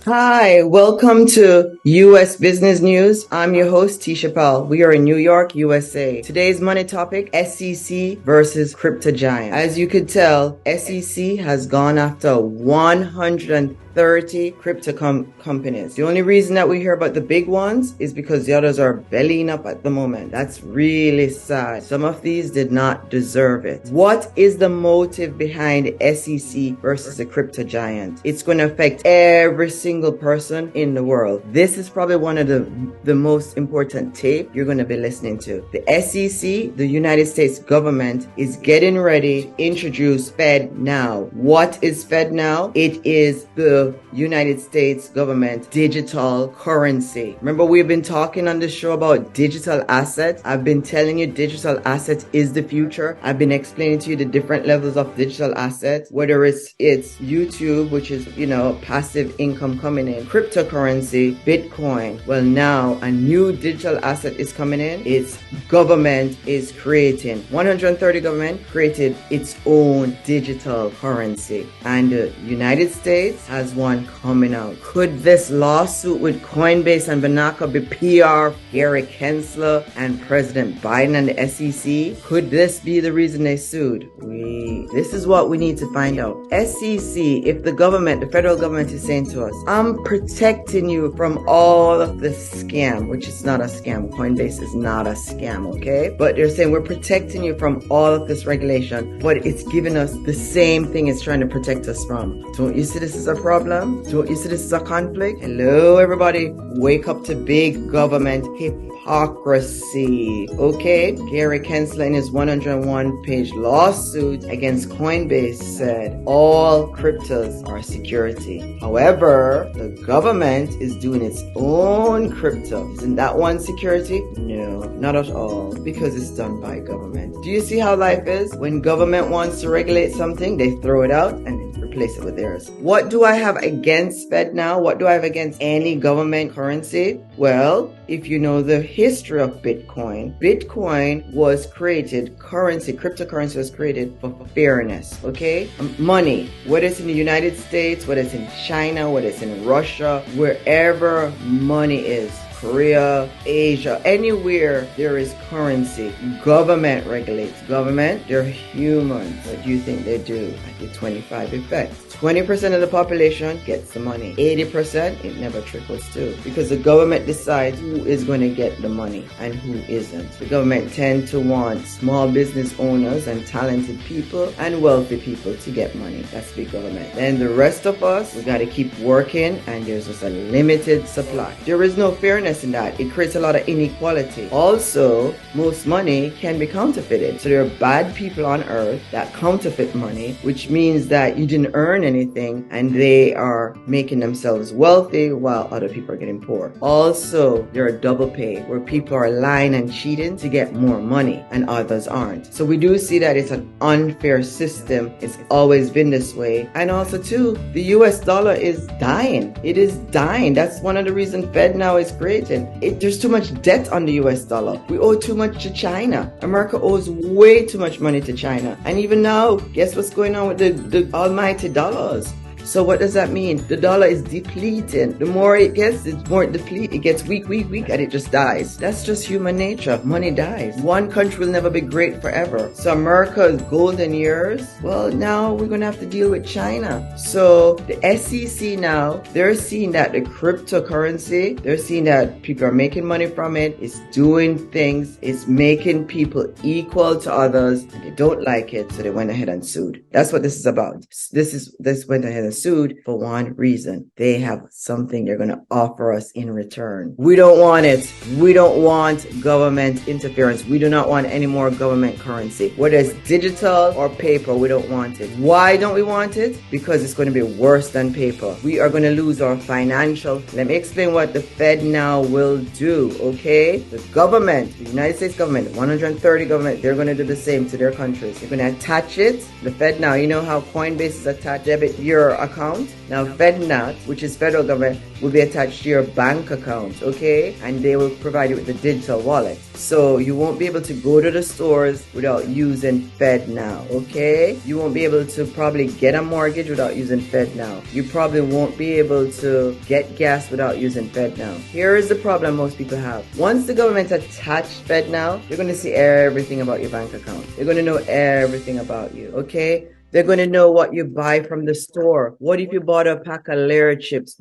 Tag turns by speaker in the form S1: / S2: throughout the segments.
S1: Hi, welcome to U.S. Business News. I'm your host, Tisha Powell. We are in New York, USA. Today's money topic, SEC versus crypto giant. As you could tell, SEC has gone after 130 crypto companies. The only reason that we hear about the big ones is because the others are bellying up at the moment. That's really sad. Some of these did not deserve it. What is the motive behind SEC versus a crypto giant? It's going to affect every single person in the world. This is probably one of the most important tape you're going to be listening to. The SEC, the United States government, is getting ready to introduce FedNow. What is FedNow? It is the United States government digital currency. Remember, we've been talking on this show about digital assets. I've been telling you digital assets is the future. I've been explaining to you the different levels of digital assets, whether it's YouTube, which is, passive income coming in, cryptocurrency, Bitcoin. Well, now a new digital asset is coming in. Its government is creating. 130 government created its own digital currency. And the United States has one coming out. Could this lawsuit with Coinbase and Banaka be PR, Gary Gensler and President Biden and the SEC? Could this be the reason they sued? This is what we need to find out. SEC, if the federal government is saying to us, I'm protecting you from all of this scam, which is not a scam. Coinbase is not a scam, okay? But they're saying we're protecting you from all of this regulation, but it's giving us the same thing it's trying to protect us from. Don't you see this is a problem? Don't you see this is a conflict? Hello, everybody. Wake up to big government hypocrisy. Okay? Gary Gensler in his 101-page lawsuit against Coinbase said all cryptos are security. However, the government is doing its own crypto. Isn't that one security? No, not at all, because it's done by government. Do you see how life is? When government wants to regulate something, they throw it out and replace it with theirs. What do I have against FedNow? What do I have against any government currency? Well, if you know the history of Bitcoin was created, cryptocurrency was created for fairness, okay? Money, whether it's in the United States, whether it's in China, whether it's in Russia, wherever money is, Korea, Asia, anywhere there is currency, government regulates. Government, they're humans. What do you think they do? At the 25 effect. 20% of the population gets the money. 80%, it never trickles to. Because the government decides who is going to get the money and who isn't. The government tend to want small business owners and talented people and wealthy people to get money. That's big government. Then the rest of us, we got to keep working and there's just a limited supply. There is no fairness in that. It creates a lot of inequality. Also, most money can be counterfeited. So there are bad people on earth that counterfeit money, which means that you didn't earn anything and they are making themselves wealthy while other people are getting poor. Also, there are double pay where people are lying and cheating to get more money and others aren't. So we do see that it's an unfair system. It's always been this way. And also too, the US dollar is dying. It is dying. That's one of the reasons FedNow is created. There's too much debt on the US dollar. We owe too much to China. America owes way too much money to China. And even now, guess what's going on with the almighty dollars? So what does that mean? The dollar is depleting. The more it gets, it's more it depletes. It gets weak, and it just dies. That's just human nature. Money dies. One country will never be great forever. So America's golden years, well, now we're going to have to deal with China. So the SEC now, they're seeing that the cryptocurrency, they're seeing that people are making money from it. It's doing things. It's making people equal to others. And they don't like it, so they went ahead and sued. That's what this is about. This went ahead and sued for one reason. They have something they're going to offer us in return. We don't want it. We don't want government interference. We do not want any more government currency. Whether it's digital or paper, we don't want it. Why don't we want it? Because it's going to be worse than paper. We are going to lose our financial. Let me explain what the FedNow will do, okay? The government, the United States government, 130 government, they're going to do the same to their countries. They're going to attach it. The FedNow, you know how Coinbase is attached, debit your account. Now FedNat, which is federal government, will be attached to your bank account, okay? And they will provide you with the digital wallet. So you won't be able to go to the stores without using FedNow, okay? You won't be able to probably get a mortgage without using FedNow. You probably won't be able to get gas without using FedNow. Here is the problem most people have. Once the government attach FedNow, you're going to see everything about your bank account. They're going to know everything about you, okay? They're going to know what you buy from the store. What if you bought a pack of Layer chips?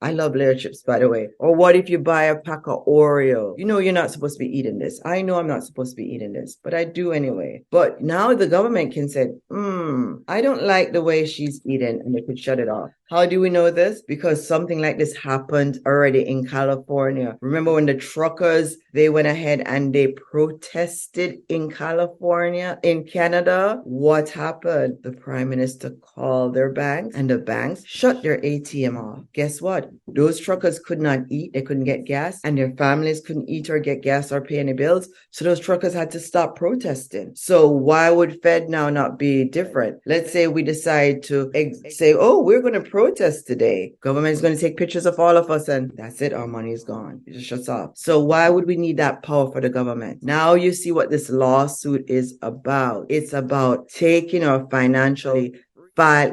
S1: I love Layer chips, by the way. Or what if you buy a pack of Oreo? You know you're not supposed to be eating this. I know I'm not supposed to be eating this, but I do anyway. But now the government can say, I don't like the way she's eating, and they could shut it off. How do we know this? Because something like this happened already in California. Remember when the truckers, they went ahead and they protested in California, in Canada? What happened? The Prime Minister called their banks, and the banks shut their ATM off. Guess what? Those truckers could not eat, they couldn't get gas, and their families couldn't eat or get gas or pay any bills. So those truckers had to stop protesting. So why would FedNow not be different? Let's say we decide to say, oh, we're going to protest today. Government is going to take pictures of all of us, and that's it. Our money is gone. It just shuts off. So why would we need that power for the government? Now you see what this lawsuit is about. It's about taking our financially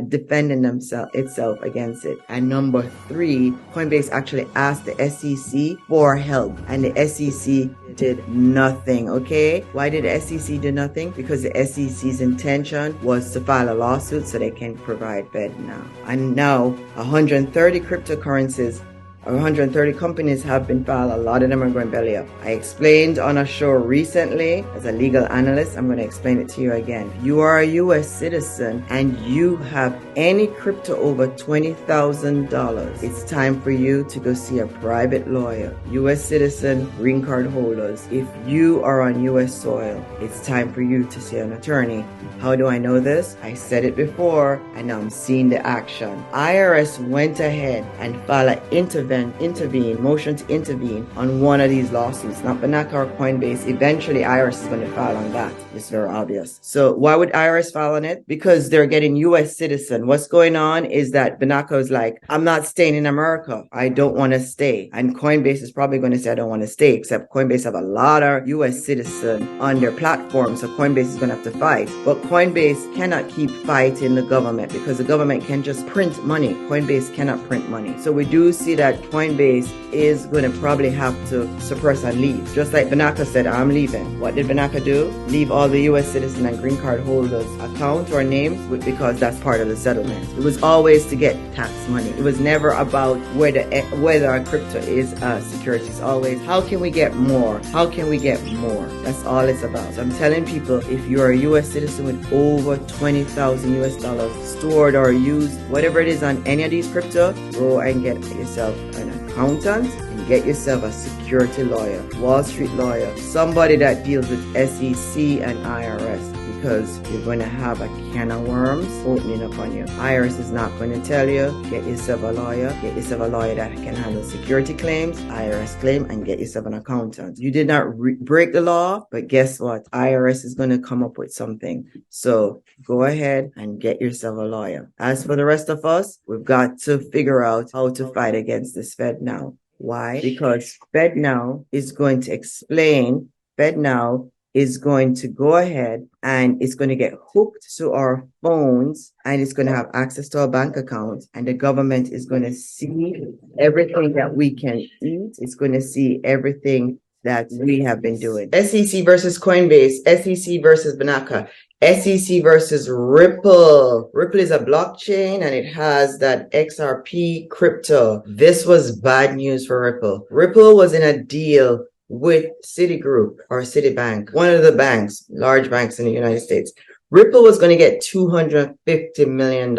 S1: defending itself against it. And number 3, Coinbase actually asked the SEC for help, and the SEC did nothing, okay? Why did the SEC do nothing? Because the SEC's intention was to file a lawsuit so they can provide FedNow. And now 130 cryptocurrencies 130 companies have been filed. A lot of them are going belly up. I explained on a show recently as a legal analyst. I'm going to explain it to you again. If you are a U.S. citizen and you have any crypto over $20,000, it's time for you to go see a private lawyer. U.S. citizen, green card holders, if you are on U.S. soil, it's time for you to see an attorney. How do I know this? I said it before, and now I'm seeing the action. IRS went ahead and filed an motion to intervene on one of these lawsuits, not Banaka or Coinbase. Eventually, IRS is going to file on that. It's very obvious. So why would IRS file on it? Because they're getting U.S. citizen. What's going on is that Banaka is like, I'm not staying in America. I don't want to stay. And Coinbase is probably going to say, I don't want to stay, except Coinbase have a lot of U.S. citizen on their platform. So Coinbase is going to have to fight. But Coinbase cannot keep fighting the government because the government can just print money. Coinbase cannot print money. So we do see that Coinbase is going to probably have to suppress and leave. Just like Banaka said, I'm leaving. What did Banaka do? Leave all the U.S. citizen and green card holders account or names because that's part of the settlement. It was always to get tax money. It was never about whether our crypto is security. It's always, how can we get more? How can we get more? That's all it's about. So I'm telling people, if you're a U.S. citizen with over 20,000 US dollars stored or used, whatever it is on any of these crypto, go and get yourself an accountant and get yourself a security lawyer, Wall Street lawyer, somebody that deals with SEC and IRS, because you're going to have a can of worms opening up on you. IRS is not going to tell you, get yourself a lawyer that can handle security claims, IRS claim, and get yourself an accountant. You did not break the law, but guess what? IRS is going to come up with something. So go ahead and get yourself a lawyer. As for the rest of us, we've got to figure out how to fight against this FedNow. Why? Because FedNow is going to explain, FedNow is going to go ahead and it's going to get hooked to our phones and it's going to have access to our bank account, and the government is going to see everything that we can eat. It's going to see everything that we have been doing. SEC versus Coinbase, SEC versus Banaka, SEC versus Ripple. Ripple is a blockchain and it has that XRP crypto. This was bad news for Ripple. Ripple was in a deal with Citigroup or Citibank, one of the banks, large banks in the United States. Ripple was going to get $250 million.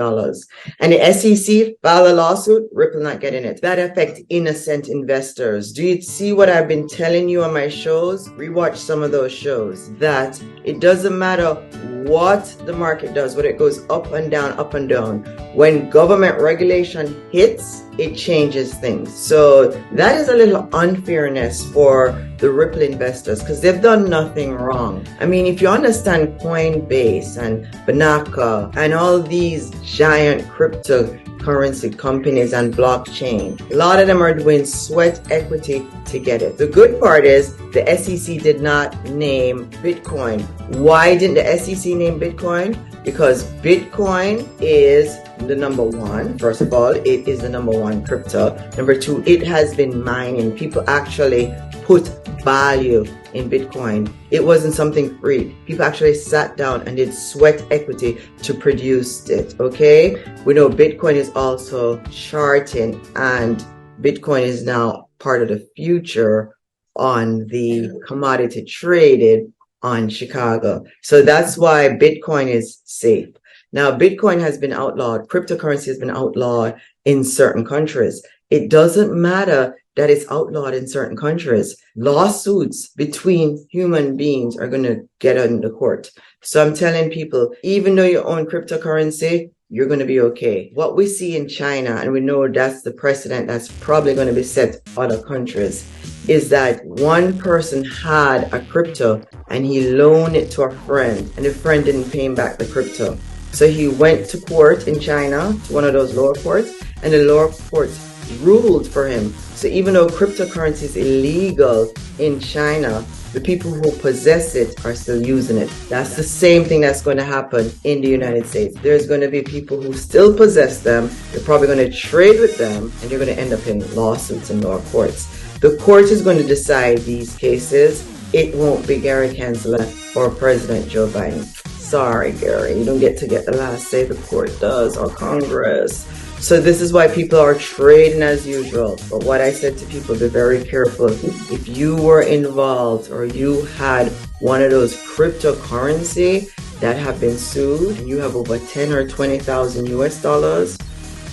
S1: And the SEC filed a lawsuit, Ripple not getting it. That affects innocent investors. Do you see what I've been telling you on my shows? Rewatch some of those shows. That it doesn't matter what the market does, whether it goes up and down, up and down. When government regulation hits, it changes things. So that is a little unfairness for the Ripple investors because they've done nothing wrong. I mean, if you understand Coinbase and Banaka and all these giant crypto cryptocurrency companies and blockchain. A lot of them are doing sweat equity to get it. The good part is the SEC did not name Bitcoin. Why didn't the SEC name Bitcoin? Because Bitcoin is the number one. First of all, it is the number one crypto. Number two, it has been mining. People actually put value in Bitcoin. It wasn't something free. People actually sat down and did sweat equity to produce it. Okay? We know Bitcoin is also charting, and Bitcoin is now part of the future on the commodity traded on Chicago. So that's why Bitcoin is safe. Now, Bitcoin has been outlawed. Cryptocurrency has been outlawed in certain countries. It doesn't matter that it's outlawed in certain countries. Lawsuits between human beings are going to get in the court. So I'm telling people, even though you own cryptocurrency, you're going to be okay. What we see in China, and we know that's the precedent that's probably going to be set other countries, is that one person had a crypto and he loaned it to a friend, and the friend didn't pay him back the crypto. So he went to court in China, to one of those lower courts, and the lower courts ruled for him. So even though cryptocurrency is illegal in China, the people who possess it are still using it. That's the same thing that's going to happen in the United States. There's going to be people who still possess them. They're probably going to trade with them, and they're going to end up in lawsuits in lower courts. The court is going to decide these cases. It won't be Gary Gensler or President Joe Biden. Sorry, Gary, you don't get to get the last say. The court does, or Congress. So this is why people are trading as usual. But what I said to people, be very careful. If you were involved or you had one of those cryptocurrency that have been sued and you have over 10 or 20,000 US dollars,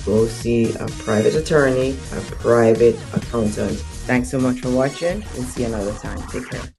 S1: go see a private attorney, a private accountant. Thanks so much for watching, and see you another time. Take care.